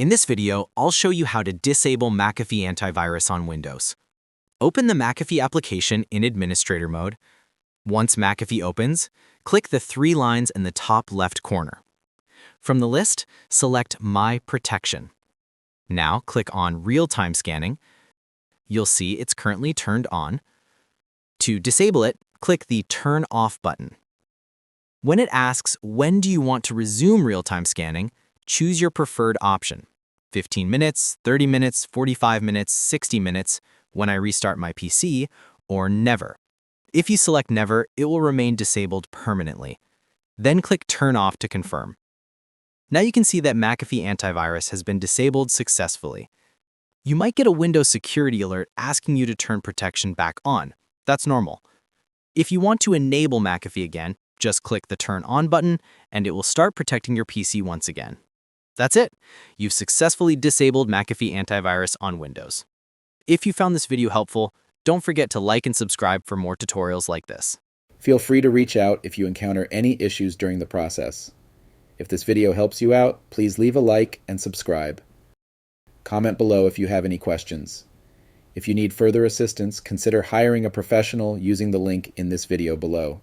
In this video, I'll show you how to disable McAfee Antivirus on Windows. Open the McAfee application in Administrator mode. Once McAfee opens, click the three lines in the top left corner. From the list, select My Protection. Now click on Real-Time Scanning. You'll see it's currently turned on. To disable it, click the Turn Off button. When it asks when do you want to resume real-time scanning, choose your preferred option. 15 minutes, 30 minutes, 45 minutes, 60 minutes, when I restart my PC, or never. If you select never, it will remain disabled permanently. Then click Turn Off to confirm. Now you can see that McAfee Antivirus has been disabled successfully. You might get a Windows security alert asking you to turn protection back on. That's normal. If you want to enable McAfee again, just click the Turn On button and it will start protecting your PC once again. That's it. You've successfully disabled McAfee Antivirus on Windows. If you found this video helpful, don't forget to like and subscribe for more tutorials like this. Feel free to reach out if you encounter any issues during the process. If this video helps you out, please leave a like and subscribe. Comment below if you have any questions. If you need further assistance, consider hiring a professional using the link in this video below.